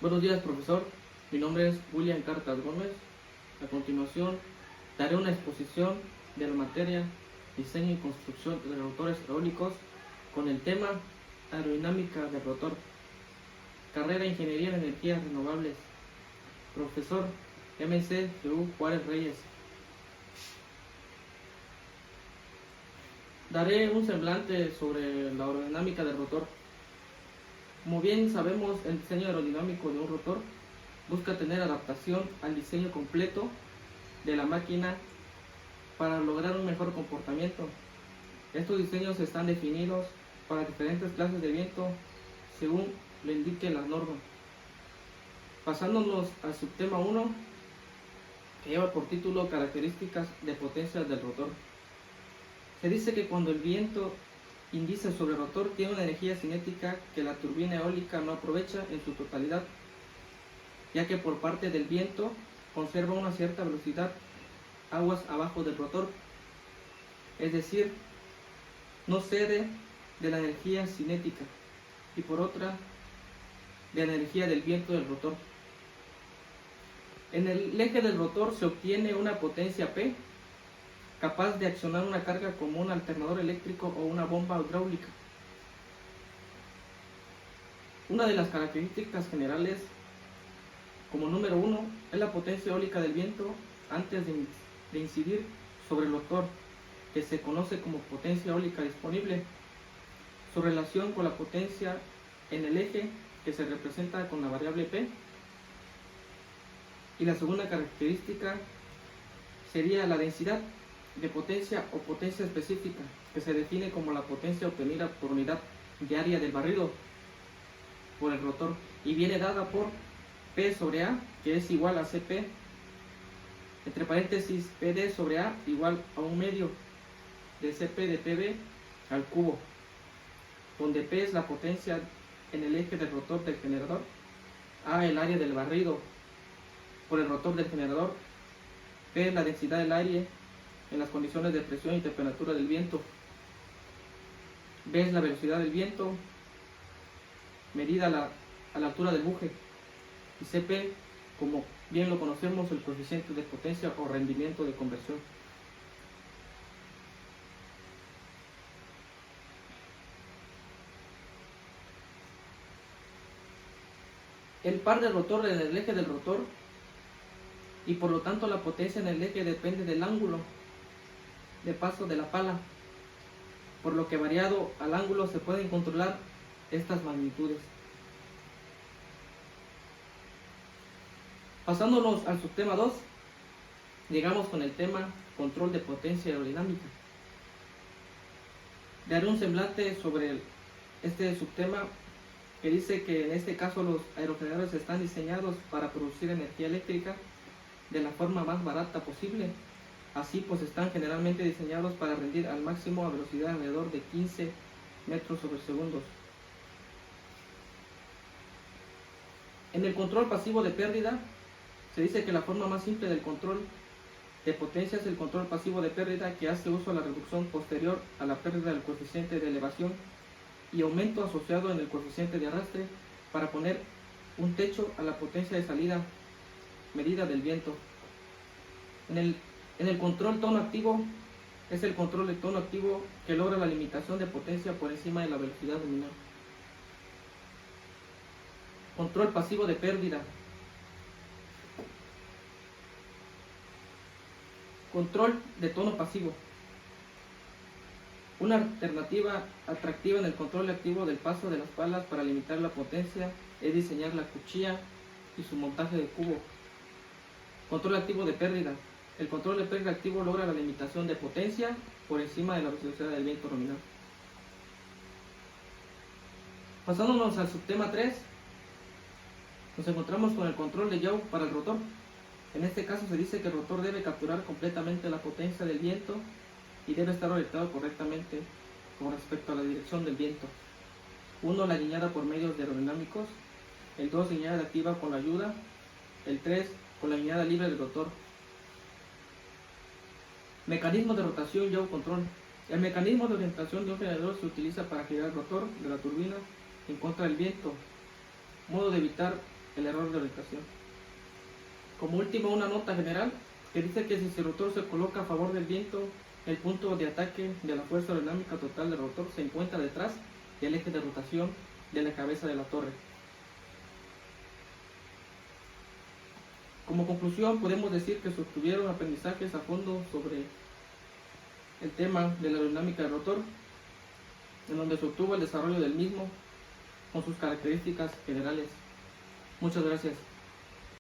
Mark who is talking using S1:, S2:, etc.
S1: Buenos días, profesor. Mi nombre es William Cartas Gómez. A continuación, daré una exposición de la materia Diseño y construcción de rotores eólicos con el tema Aerodinámica del rotor. Carrera Ingeniería en Energías Renovables. Profesor MC G.U. Juárez Reyes. Daré un semblante sobre la aerodinámica del rotor. Como bien sabemos, el diseño aerodinámico de un rotor busca tener adaptación al diseño completo de la máquina para lograr un mejor comportamiento. Estos diseños están definidos para diferentes clases de viento según lo indiquen las normas. Pasándonos al subtema 1, que lleva por título Características de potencias del rotor. Se dice que cuando el viento índice sobre el rotor tiene una energía cinética que la turbina eólica no aprovecha en su totalidad, ya que por parte del viento conserva una cierta velocidad aguas abajo del rotor, es decir, no cede de la energía cinética y por otra de la energía del viento del rotor. En el eje del rotor se obtiene una potencia P capaz de accionar una carga como un alternador eléctrico o una bomba hidráulica. Una de las características generales, como número 1, es la potencia eólica del viento antes de incidir sobre el rotor, que se conoce como potencia eólica disponible. Su relación con la potencia en el eje, que se representa con la variable P. Y la segunda característica sería la densidad de potencia o potencia específica, que se define como la potencia obtenida por unidad de área del barrido por el rotor y viene dada por P sobre A, que es igual a Cp, entre paréntesis Pd sobre A igual a un medio de Cp de Pb al cubo, donde P es la potencia en el eje del rotor del generador, A el área del barrido por el rotor del generador, P es la densidad del aire en las condiciones de presión y temperatura del viento, B es la velocidad del viento medida a la altura del buje, y Cp, como bien lo conocemos, el coeficiente de potencia o rendimiento de conversión. El par del rotor en el eje del rotor y por lo tanto la potencia en el eje depende del ángulo de paso de la pala, por lo que variado al ángulo se pueden controlar estas magnitudes. Pasándonos al subtema 2, llegamos con el tema control de potencia aerodinámica. Daré un semblante sobre este subtema que dice que en este caso los aerogeneradores están diseñados para producir energía eléctrica de la forma más barata posible. Así pues están generalmente diseñados para rendir al máximo a velocidad alrededor de 15 metros sobre segundos. En el control pasivo de pérdida, se dice que la forma más simple del control de potencia es el control pasivo de pérdida, que hace uso de la reducción posterior a la pérdida del coeficiente de elevación y aumento asociado en el coeficiente de arrastre para poner un techo a la potencia de salida medida del viento. En el control tono activo, es el control de tono activo que logra la limitación de potencia por encima de la velocidad nominal. Control pasivo de pérdida. Control de tono pasivo. Una alternativa atractiva en el control activo del paso de las palas para limitar la potencia es diseñar la cuchilla y su montaje de cubo. Control activo de pérdida. El control de pérdida activo logra la limitación de potencia por encima de la velocidad del viento nominal. Pasándonos al subtema 3, nos encontramos con el control de yaw para el rotor. En este caso se dice que el rotor debe capturar completamente la potencia del viento y debe estar orientado correctamente con respecto a la dirección del viento. 1. La guiñada por medios de aerodinámicos. El 2. Guiñada activa con la ayuda. El 3. Con la guiñada libre del rotor. Mecanismo de rotación yaw control. El mecanismo de orientación de un generador se utiliza para girar el rotor de la turbina en contra del viento. Modo de evitar el error de orientación. Como último, una nota general que dice que si el rotor se coloca a favor del viento, el punto de ataque de la fuerza aerodinámica total del rotor se encuentra detrás del eje de rotación de la cabeza de la torre. Como conclusión, podemos decir que se obtuvieron aprendizajes a fondo sobre el tema de la aerodinámica del rotor, en donde se obtuvo el desarrollo del mismo con sus características generales. Muchas gracias.